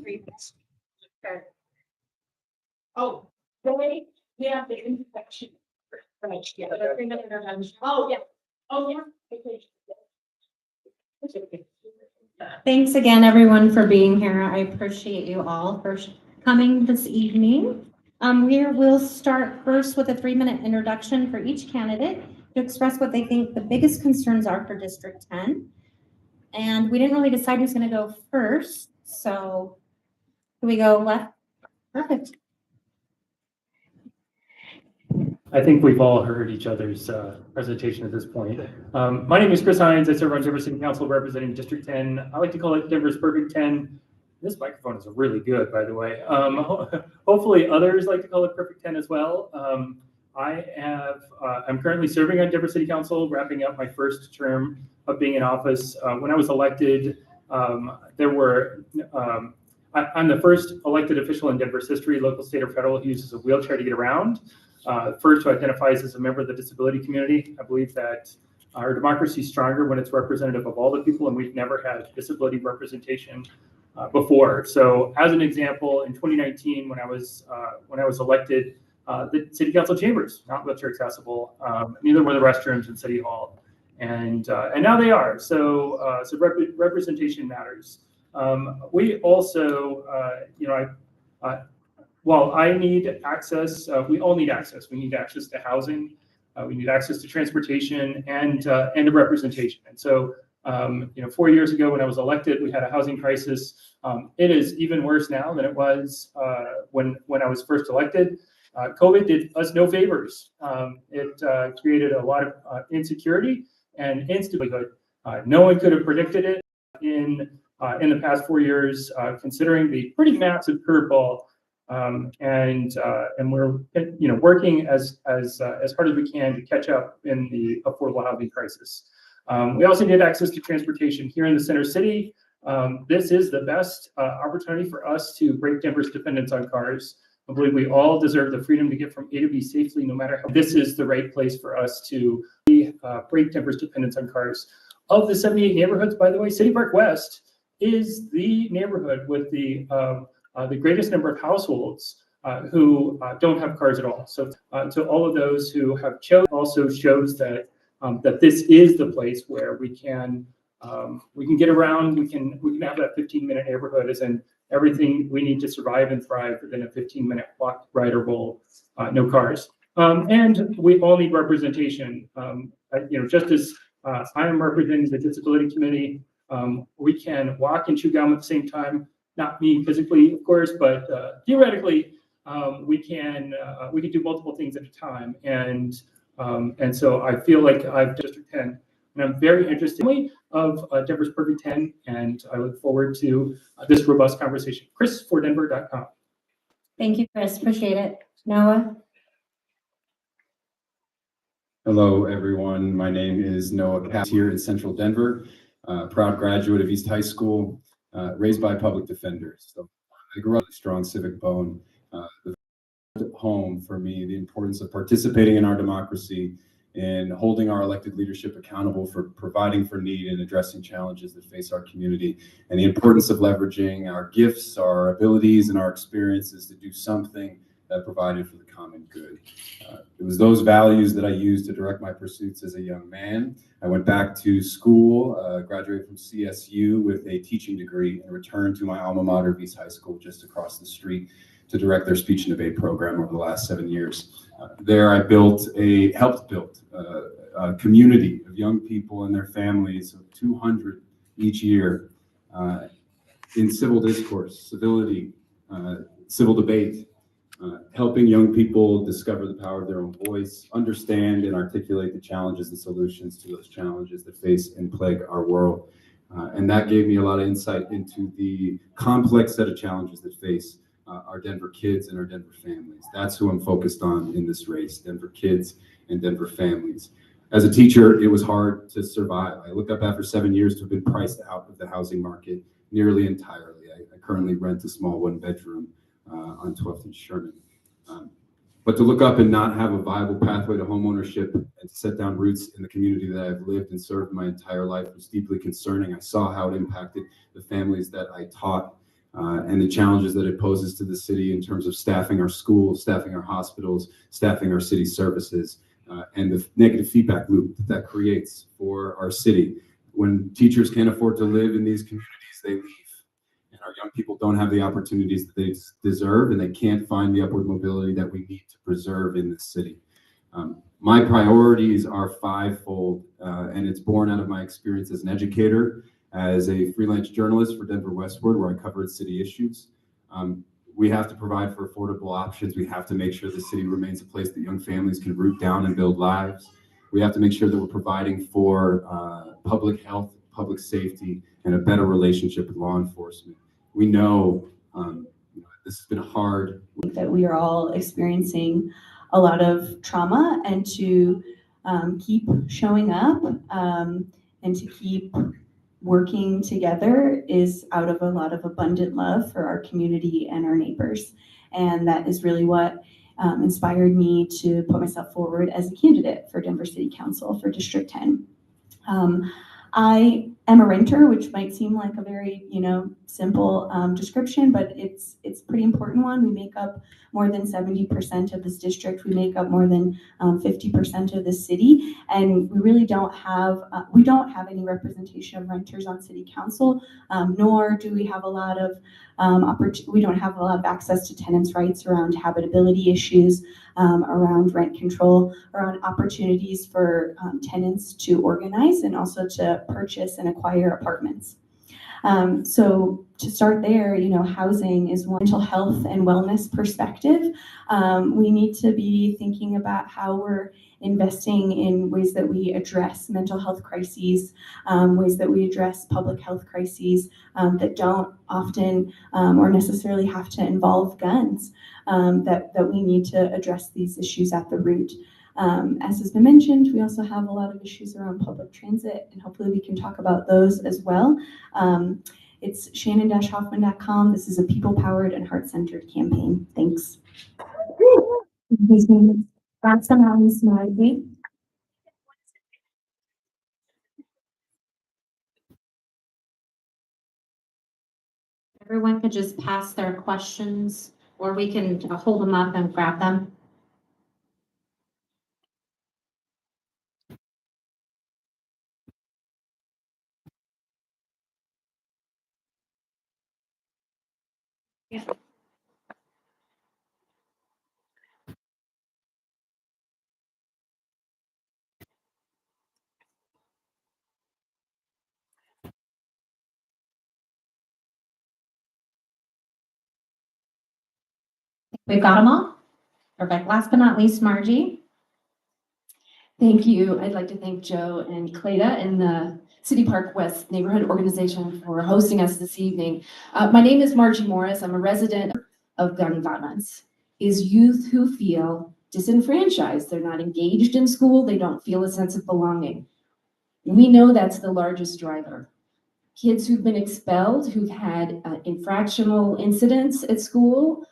Okay. Oh, they, we have the inspection. Right, yeah. Oh, yeah. Oh, yeah. Okay. Thanks again, everyone, for being here. I appreciate you all for coming this evening. We'll start first with a 3-minute introduction for each candidate to express what they think the biggest concerns are for District 10. And we didn't really decide who's going to go first, so can we go left? Perfect. I think we've all heard each other's presentation at this point. My name is Chris Hines. I serve on Denver City Council representing District 10. I like to call it Denver's Perfect 10. This microphone is really good, by the way. Hopefully others like to call it Perfect 10 as well. I'm currently serving on Denver City Council, wrapping up my first term of being in office. When I was elected, I'm the first elected official in Denver's history, local, state, or federal, who uses a wheelchair to get around. First, who identifies as a member of the disability community. I believe that our democracy is stronger when it's representative of all the people, and we've never had disability representation before. So, as an example, in 2019, when I was elected, the city council chambers not wheelchair accessible. Neither were the restrooms in City Hall, and now they are. So, representation matters. We also, while I need access, we all need access. We need access to housing, we need access to transportation, and a representation. And so, 4 years ago when I was elected, we had a housing crisis. It is even worse now than it was when I was first elected. COVID did us no favors. It created a lot of insecurity and instability. No one could have predicted it in the past 4 years, considering the pretty massive curveball. And we're working as hard as we can to catch up in the affordable housing crisis. We also need access to transportation here in the center city. This is the best opportunity for us to break Denver's dependence on cars. I believe we all deserve the freedom to get from A to B safely, no matter how. This is the right place for us to break Denver's dependence on cars. Of the 78 neighborhoods, by the way, City Park West is the neighborhood with the greatest number of households who don't have cars at all. So to all of those who have chosen, also shows that this is the place where we can get around. We can have that 15-minute neighborhood as in everything we need to survive and thrive within a 15-minute walk, ride, or roll. No cars. And we all need representation. Just as I am representing the disability committee, we can walk and chew gum at the same time. Not me physically, of course, but theoretically, we can do multiple things at a time. And so I feel like I've District 10, and I'm very interested of Denver's Perfect 10, and I look forward to this robust conversation. ChrisForDenver.com. Thank you, Chris. Appreciate it. Noah? Hello, everyone. My name is Noah Cass here in Central Denver, proud graduate of East High School, raised by public defenders. So I grew up with a strong civic bone. Home for me, the importance of participating in our democracy and holding our elected leadership accountable for providing for need and addressing challenges that face our community, and the importance of leveraging our gifts, our abilities, and our experiences to do something that provided for the common good. It was those values that I used to direct my pursuits as a young man. I went back to school, graduated from CSU with a teaching degree, and returned to my alma mater, East High School, just across the street, to direct their speech and debate program over the last 7 years. There I helped build a community of young people and their families, of 200 each year, in civil discourse, civility, civil debate, helping young people discover the power of their own voice, understand and articulate the challenges and solutions to those challenges that face and plague our world. And that gave me a lot of insight into the complex set of challenges that face our Denver kids and our Denver families. That's who I'm focused on in this race, Denver kids and Denver families. As a teacher, it was hard to survive. I look up after 7 years to have been priced out of the housing market nearly entirely. I currently rent a small 1-bedroom on 12th and Sherman. But to look up and not have a viable pathway to homeownership and to set down roots in the community that I've lived and served my entire life was deeply concerning. I saw how it impacted the families that I taught, and the challenges that it poses to the city in terms of staffing our schools, staffing our hospitals, staffing our city services, and the negative feedback loop that creates for our city. When teachers can't afford to live in these communities, they leave. And our young people don't have the opportunities that they deserve, and they can't find the upward mobility that we need to preserve in this city. My priorities are fivefold, and it's born out of my experience as an educator, as a freelance journalist for Denver Westward, where I covered city issues. We have to provide for affordable options. We have to make sure the city remains a place that young families can root down and build lives. We have to make sure that we're providing for public health, public safety, and a better relationship with law enforcement. We know this has been hard. That we are all experiencing a lot of trauma, and to keep showing up and to keep working together is out of a lot of abundant love for our community and our neighbors. And that is really what inspired me to put myself forward as a candidate for Denver City Council for District 10. I am a renter, which might seem like a very, simple description, but it's a pretty important one. We make up more than 70% of this district. We make up more than 50% of the city, and we really don't have any representation of renters on city council, nor do we have a lot of we don't have a lot of access to tenants' rights around habitability issues, around rent control, around opportunities for tenants to organize and also to purchase and acquire apartments. So to start there, housing is one mental health and wellness perspective. We need to be thinking about how we're investing in ways that we address mental health crises, ways that we address public health crises that don't often or necessarily have to involve guns, that we need to address these issues at the root. As has been mentioned, we also have a lot of issues around public transit, and hopefully we can talk about those as well. It's shannon-hoffman.com. This is a people-powered and heart-centered campaign. Thanks. Everyone could just pass their questions, or we can hold them up and grab them. Yeah. We've got them all. Perfect. Last but not least, Margie. Thank you. I'd like to thank Joe and Cleta and the City Park West Neighborhood Organization for hosting us this evening. My name is Margie Morris. I'm a resident of gun violence. Is youth who feel disenfranchised. They're not engaged in school. They don't feel a sense of belonging. We know that's the largest driver. Kids who've been expelled, who've had infractional incidents at school,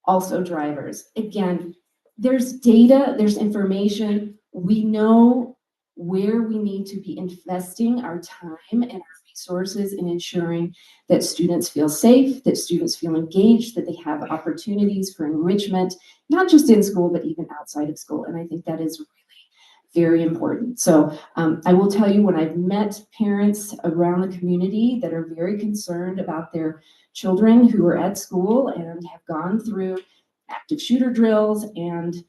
also drivers. Again, there's data, there's information. We know where we need to be investing our time and our resources in ensuring that students feel safe, that students feel engaged, that they have opportunities for enrichment, not just in school, but even outside of school. And I think that is really very important. So I will tell you, when I've met parents around the community that are very concerned about their children who are at school and have gone through active shooter drills and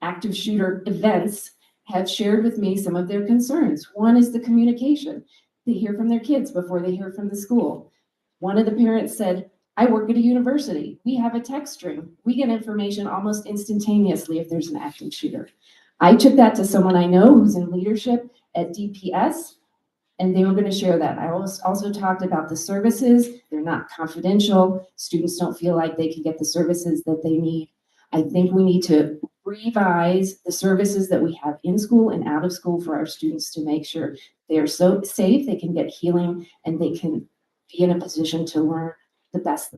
active shooter events, have shared with me some of their concerns. One is the communication. They hear from their kids before they hear from the school. One of the parents said, I work at a university. We have a text string. We get information almost instantaneously if there's an active shooter. I took that to someone I know who's in leadership at DPS, and they were going to share that. I also talked about the services. They're not confidential. Students don't feel like they can get the services that they need. I think we need to revise the services that we have in school and out of school for our students to make sure they are so safe, they can get healing, and they can be in a position to learn the best.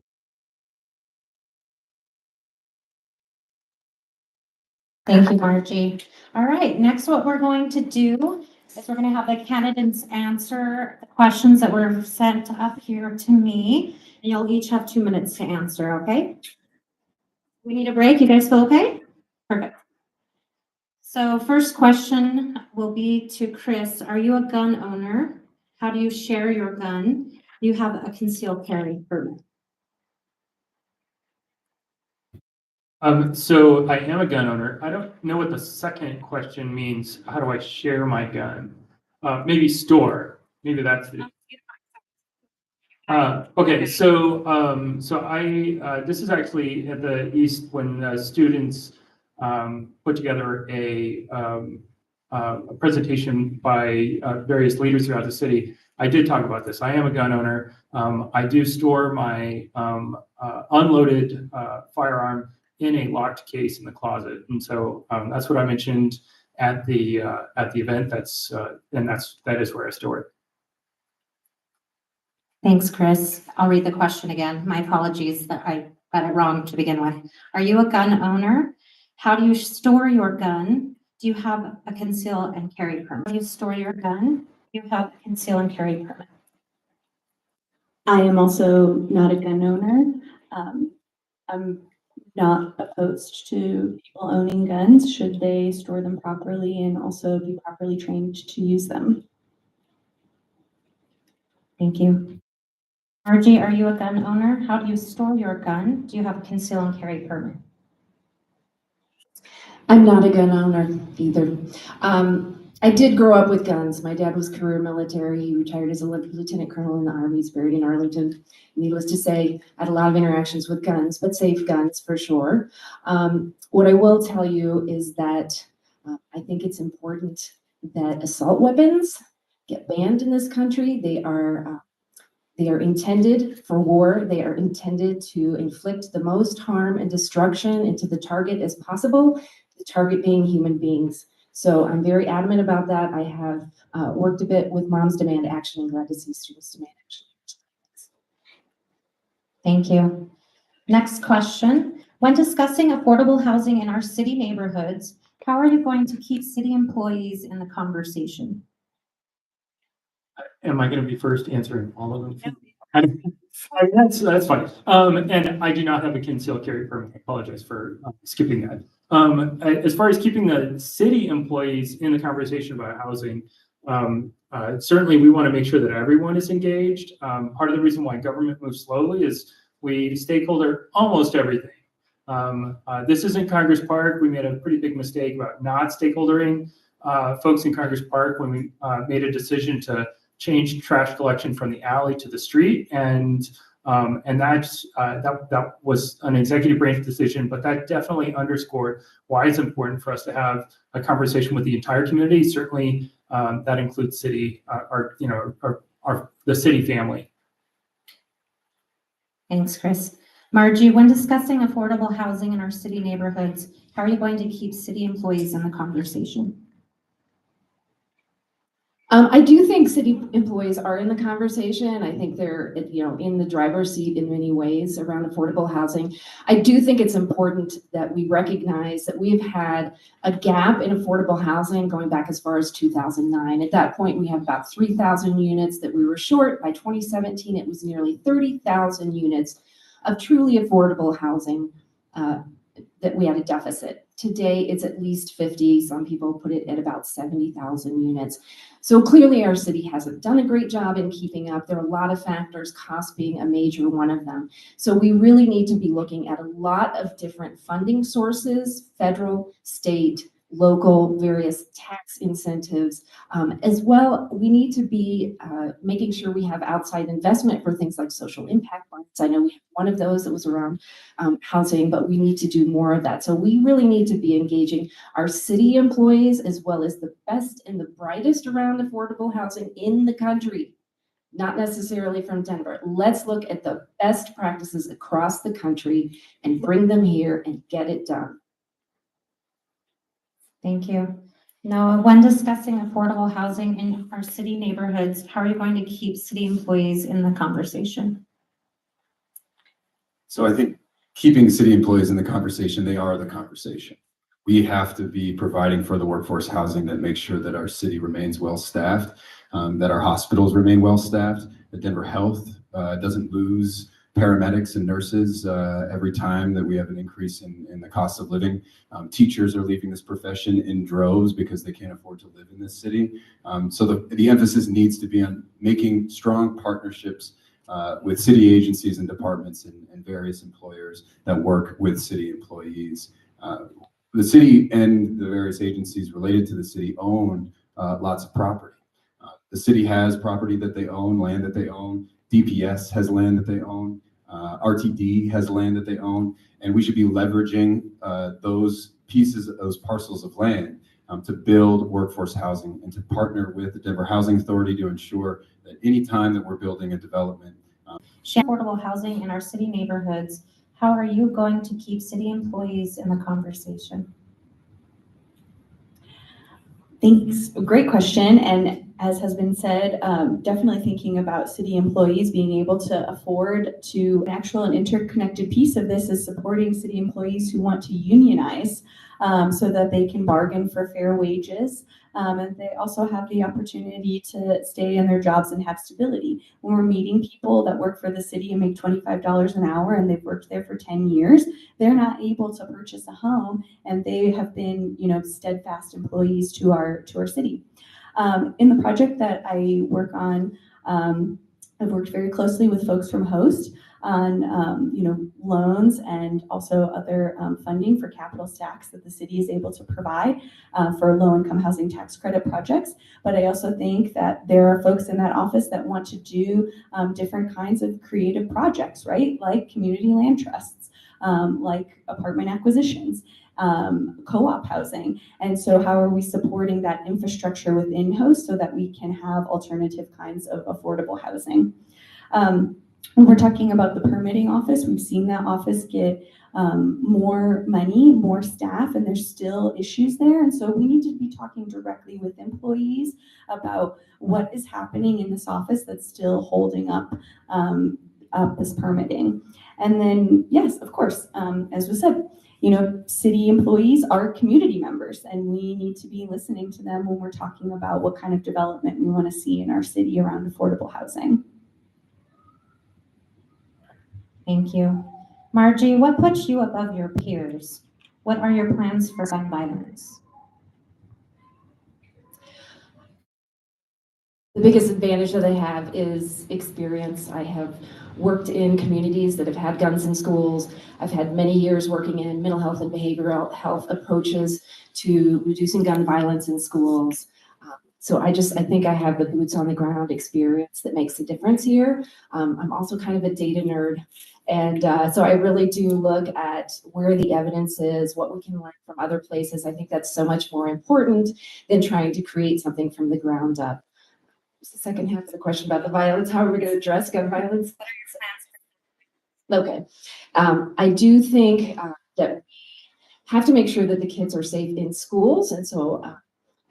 Thank you, Margie. All right, next what we're going to do is we're gonna have the candidates answer the questions that were sent up here to me. And you'll each have 2 minutes to answer, okay? We need a break. You guys feel okay? Perfect. So first question will be to Chris. Are you a gun owner? How do you share your gun? Do you have a concealed carry permit? So I am a gun owner. I don't know what the second question means. How do I share my gun? Maybe store. Maybe that's it. Okay, so I, this is actually at the East when students put together a presentation by various leaders throughout the city. I did talk about this. I am a gun owner. I do store my unloaded firearm in a locked case in the closet, and so that's what I mentioned at the event. That is where I store it. Thanks, Chris. I'll read the question again. My apologies that I got it wrong to begin with. Are you a gun owner? How do you store your gun? Do you have a conceal and carry permit? How do you store your gun? Do you have a conceal and carry permit? I am also not a gun owner. I'm not opposed to people owning guns should they store them properly and also be properly trained to use them. Thank you. Margie, are you a gun owner? How do you store your gun? Do you have a conceal and carry permit? I'm not a gun owner either. I did grow up with guns. My dad was career military. He retired as a lieutenant colonel in the Army. He's buried in Arlington. Needless to say, I had a lot of interactions with guns, but safe guns for sure. What I will tell you is that I think it's important that assault weapons get banned in this country. They are intended for war. They are intended to inflict the most harm and destruction into the target as possible, the target being human beings. So I'm very adamant about that. I have worked a bit with Moms Demand Action and glad to see Students Demand Action. Thank you. Next question. When discussing affordable housing in our city neighborhoods, how are you going to keep city employees in the conversation? Am I going to be first answering all of them? That's fine. And I do not have a concealed carry permit. I apologize for skipping that. As far as keeping the city employees in the conversation about housing, certainly we want to make sure that everyone is engaged. Part of the reason why government moves slowly is we stakeholder almost everything. This isn't Congress Park. We made a pretty big mistake about not stakeholdering folks in Congress Park when we made a decision to change trash collection from the alley to the street, and that was an executive branch decision, but that definitely underscored why it's important for us to have a conversation with the entire community. Certainly, that includes city, the city family. Thanks, Chris. Margie, when discussing affordable housing in our city neighborhoods, how are you going to keep city employees in the conversation? I do think city employees are in the conversation. I think they're, in the driver's seat in many ways around affordable housing. I do think it's important that we recognize that we've had a gap in affordable housing going back as far as 2009. At that point, we had about 3,000 units that we were short. By 2017, it was nearly 30,000 units of truly affordable housing that we had a deficit. Today, it's at least 50. Some people put it at about 70,000 units. So clearly our city hasn't done a great job in keeping up. There are a lot of factors, cost being a major one of them. So we really need to be looking at a lot of different funding sources, federal, state, local, various tax incentives. As well, we need to be making sure we have outside investment for things like social impact bonds. I know we have one of those that was around housing, but we need to do more of that. So we really need to be engaging our city employees as well as the best and the brightest around affordable housing in the country, not necessarily from Denver. Let's look at the best practices across the country and bring them here and get it done. Thank you. Noah, when discussing affordable housing in our city neighborhoods, how are you going to keep city employees in the conversation? So I think keeping city employees in the conversation, they are the conversation. we have to be providing for the workforce housing that makes sure that our city remains well-staffed, that our hospitals remain well-staffed, that Denver Health doesn't lose paramedics and nurses every time that we have an increase in the cost of living. Teachers are leaving this profession in droves because they can't afford to live in this city. So the emphasis needs to be on making strong partnerships with city agencies and departments and various employers that work with city employees. The city and the various agencies related to the city own lots of property. The city has property that they own, land that they own. DPS has land that they own. RTD has land that they own. And we should be leveraging those pieces, those parcels of land to build workforce housing and to partner with the Denver Housing Authority to ensure that any time that we're building a development, affordable housing in our city neighborhoods. How are you going to keep city employees in the conversation? Thanks. Great question. And as has been said, definitely thinking about city employees being able to afford to an actual and interconnected piece of this is supporting city employees who want to unionize so that they can bargain for fair wages. And they also have the opportunity to stay in their jobs and have stability. When we're meeting people that work for the city and make $25 an hour and they've worked there for 10 years, they're not able to purchase a home, and they have been, steadfast employees to our city. In the project that I work on, I've worked very closely with folks from Host on, loans and also other funding for capital stacks that the city is able to provide for low-income housing tax credit projects. But I also think that there are folks in that office that want to do different kinds of creative projects, right? Like community land trusts, like apartment acquisitions, co-op housing. And so how are we supporting that infrastructure within Host so that we can have alternative kinds of affordable housing? When we're talking about the permitting office, we've seen that office get more money, more staff, and there's still issues there. And so we need to be talking directly with employees about what is happening in this office that's still holding up this permitting. And then, yes, of course, as was said, city employees are community members, and we need to be listening to them when we're talking about what kind of development we want to see in our city around affordable housing. Thank you. Margie, what puts you above your peers? What are your plans for gun violence? The biggest advantage that I have is experience. I have worked in communities that have had guns in schools. I've had many years working in mental health and behavioral health approaches to reducing gun violence in schools. So I think I have the boots on the ground experience that makes a difference here. I'm also kind of a data nerd. And so I really do look at where the evidence is, what we can learn from other places. I think that's so much more important than trying to create something from the ground up. The second half of the question about the violence, how are we going to address gun violence? Okay. I do think that we have to make sure that the kids are safe in schools. And so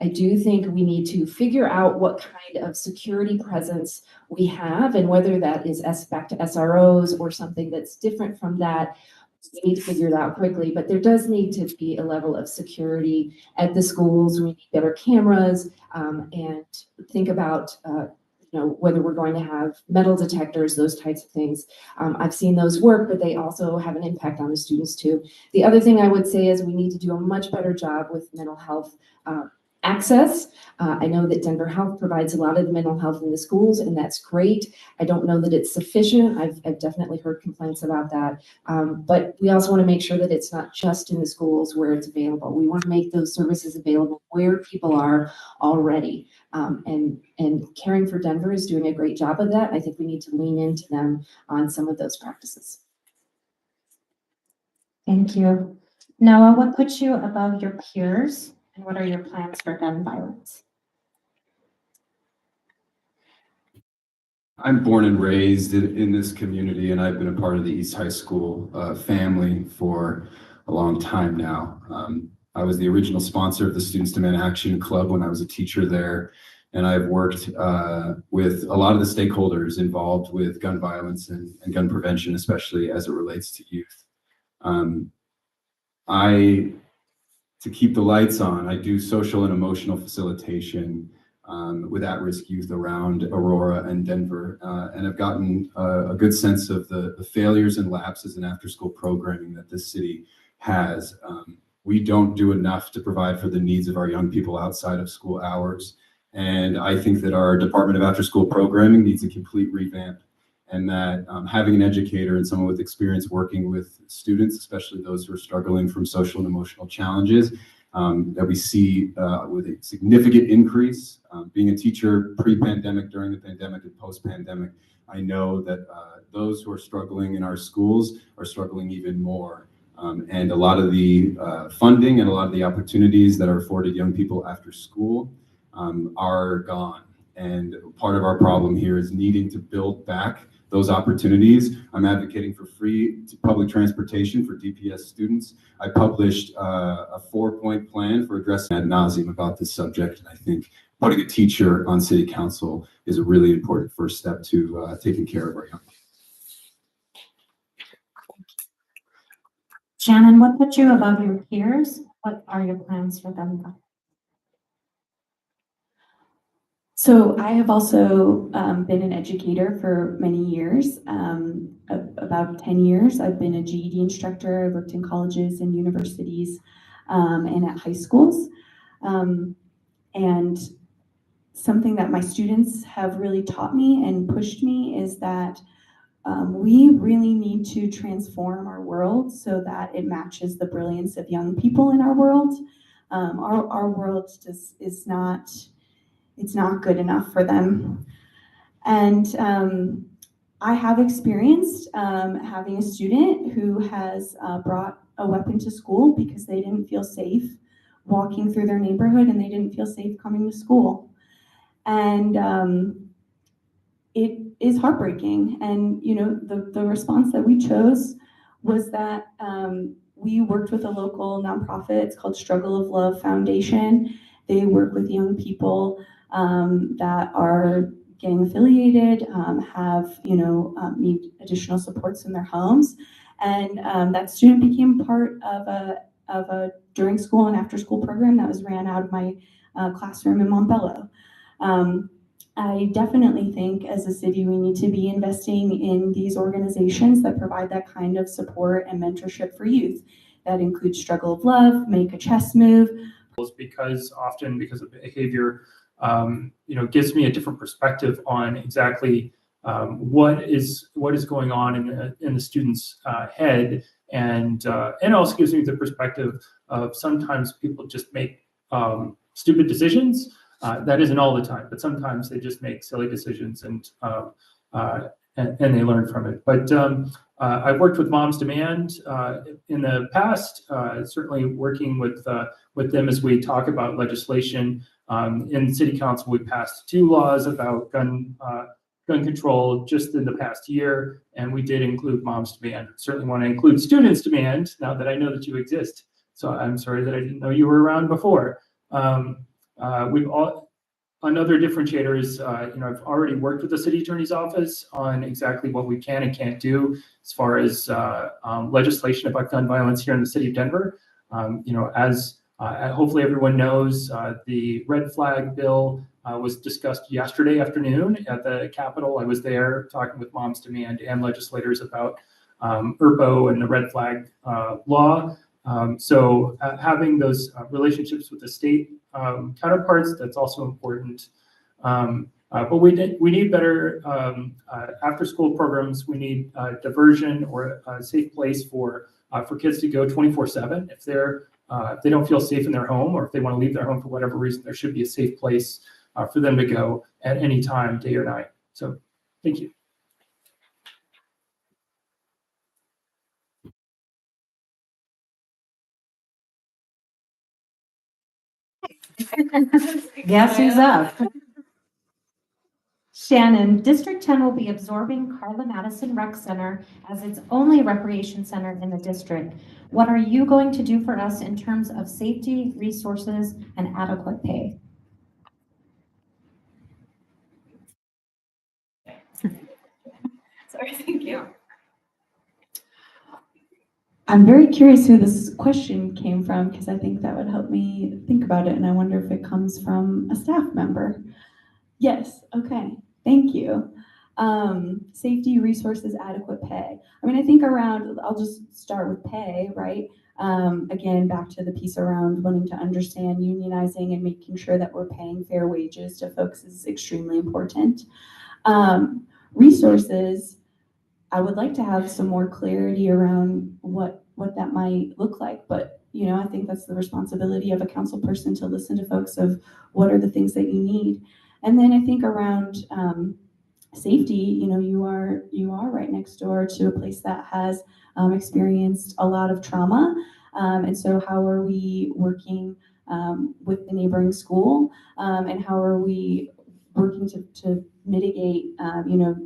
I do think we need to figure out what kind of security presence we have, and whether that is back to SROs or something that's different from that. We need to figure it out quickly, but there does need to be a level of security at the schools. We need better cameras and think about whether we're going to have metal detectors, those types of things. I've seen those work, but they also have an impact on the students too. The other thing I would say is we need to do a much better job with mental health access. I know that Denver Health provides a lot of the mental health in the schools, and that's great. I don't know that it's sufficient. I've definitely heard complaints about that. But we also want to make sure that it's not just in the schools where it's available. We want to make those services available where people are already. And Caring for Denver is doing a great job of that. I think we need to lean into them on some of those practices. Thank you. Noah, what puts you above your peers? And what are your plans for gun violence? I'm born and raised in this community, and I've been a part of the East High School family for a long time now. I was the original sponsor of the Students Demand Action Club when I was a teacher there, and I've worked with a lot of the stakeholders involved with gun violence and gun prevention, especially as it relates to youth. I to keep the lights on. I do social and emotional facilitation with at-risk youth around Aurora and Denver, and I've gotten a good sense of the failures and lapses in after-school programming that this city has. We don't do enough to provide for the needs of our young people outside of school hours, and I think that our Department of After-School Programming needs a complete revamp, and that having an educator and someone with experience working with students, especially those who are struggling from social and emotional challenges, that we see with a significant increase. Being a teacher pre-pandemic, during the pandemic, and post-pandemic, I know that those who are struggling in our schools are struggling even more. And a lot of the funding and a lot of the opportunities that are afforded young people after school are gone. And part of our problem here is needing to build back those opportunities. I'm advocating for free public transportation for DPS students. I published a 4-point plan for addressing ad nauseum about this subject. And I think putting a teacher on city council is a really important first step to taking care of our young people. Shannon, what put you above your peers? What are your plans for them? So I have also been an educator for many years, about 10 years. I've been a GED instructor. I've worked in colleges and universities and at high schools. And something that my students have really taught me and pushed me is that we really need to transform our world so that it matches the brilliance of young people in our world. Our world just is not, it's not good enough for them. And I have experienced having a student who has brought a weapon to school because they didn't feel safe walking through their neighborhood and they didn't feel safe coming to school. And it is heartbreaking. And you know, the response that we chose was that we worked with a local nonprofit. It's called Struggle of Love Foundation. They work with young people that are gang affiliated, have, you know, need additional supports in their homes. And that student became part of a during school and after school program that was ran out of my classroom in Montbello. I definitely think as a city, we need to be investing in these organizations that provide that kind of support and mentorship for youth. That includes Struggle of Love, Make a Chess Move. Because often because of behavior, you know, gives me a different perspective on exactly what is going on in the student's head, and also gives me the perspective of sometimes people just make stupid decisions. That isn't all the time, but sometimes they just make silly decisions and they learn from it. But I've worked with Moms Demand in the past, certainly working with them as we talk about legislation. In City Council, we passed 2 laws about gun control just in the past year, and we did include Moms Demand. Certainly want to include Students Demand now that I know that you exist. So I'm sorry that I didn't know you were around before. Another differentiator is, you know, I've already worked with the city attorney's office on exactly what we can and can't do as far as legislation about gun violence here in the city of Denver. You know, as hopefully everyone knows, the red flag bill was discussed yesterday afternoon at the Capitol. I was there talking with Moms Demand and legislators about ERPO and the red flag law. So having those relationships with the state counterparts, that's also important. But we need better after-school programs. We need diversion or a safe place for kids to go 24/7. If they don't feel safe in their home, or if they want to leave their home for whatever reason, there should be a safe place for them to go at any time, day or night. So, thank you. Guess who's up? Shannon, District 10 will be absorbing Carla Madison Rec Center as its only recreation center in the district. What are you going to do for us in terms of safety, resources, and adequate pay? Sorry, thank you. I'm very curious who this question came from because I think that would help me think about it, and I wonder if it comes from a staff member. Yes, okay, thank you. Safety, resources, adequate pay. I mean, I think around, I'll just start with pay, right? Again, back to the piece around wanting to understand unionizing and making sure that we're paying fair wages to folks is extremely important. Resources, I would like to have some more clarity around what that might look like, but I think that's the responsibility of a council person to listen to folks of what are the things that you need. And then I think around safety, you are right next door to a place that has experienced a lot of trauma. And so how are we working with the neighboring school? And how are we working to mitigate,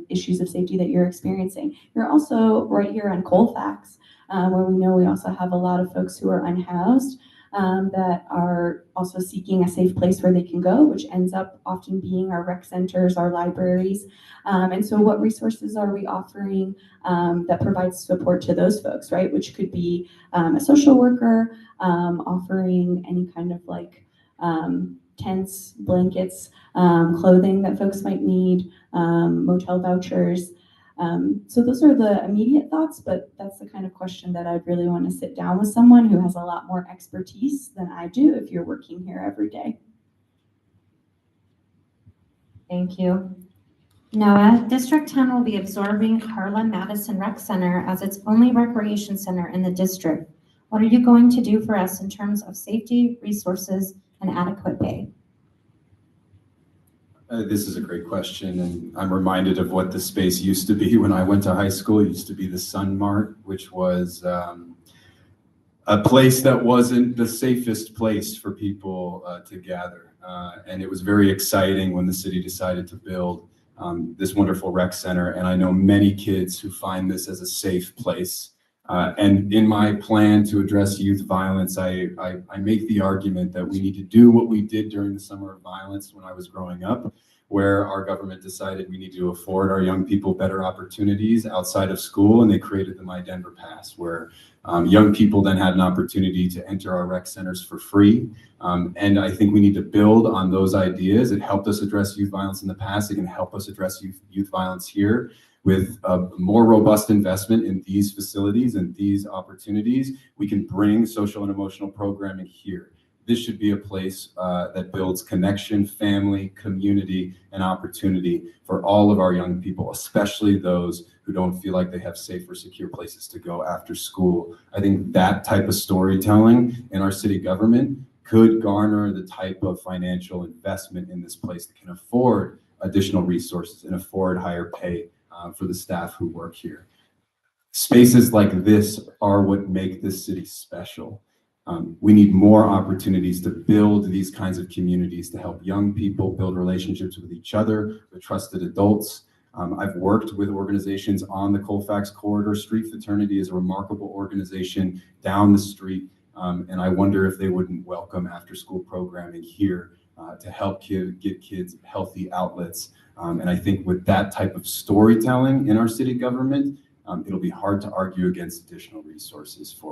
issues of safety that you're experiencing? You're also right here on Colfax, where we know we also have a lot of folks who are unhoused, that are also seeking a safe place where they can go, which ends up often being our rec centers, our libraries. And so what resources are we offering that provides support to those folks, right? Which could be a social worker, offering any kind of like tents, blankets, clothing that folks might need, motel vouchers. So those are the immediate thoughts, but that's the kind of question that I'd really want to sit down with someone who has a lot more expertise than I do if you're working here every day. Thank you. Noah, District 10 will be absorbing Carla Madison Rec Center as its only recreation center in the district. What are you going to do for us in terms of safety, resources, and adequate pay? This is a great question, and I'm reminded of what the space used to be when I went to high school. It used to be the Sun Mart, which was a place that wasn't the safest place for people to gather. And it was very exciting when the city decided to build this wonderful rec center. And I know many kids who find this as a safe place. And in my plan to address youth violence, I make the argument that we need to do what we did during the Summer of Violence when I was growing up, where our government decided we need to afford our young people better opportunities outside of school, and they created the My Denver Pass, where young people then had an opportunity to enter our rec centers for free. And I think we need to build on those ideas. It helped us address youth violence in the past. It can help us address youth violence here. With a more robust investment in these facilities and these opportunities, we can bring social and emotional programming here. This should be a place that builds connection, family, community, and opportunity for all of our young people, especially those who don't feel like they have safe or secure places to go after school. I think that type of storytelling in our city government could garner the type of financial investment in this place that can afford additional resources and afford higher pay for the staff who work here. Spaces like this are what make this city special. We need more opportunities to build these kinds of communities to help young people build relationships with each other, with trusted adults. I've worked with organizations on the Colfax corridor. Street Fraternity is a remarkable organization down the street, and I wonder if they wouldn't welcome after-school programming here to help get kids healthy outlets. And I think with that type of storytelling in our city government, it'll be hard to argue against additional resources for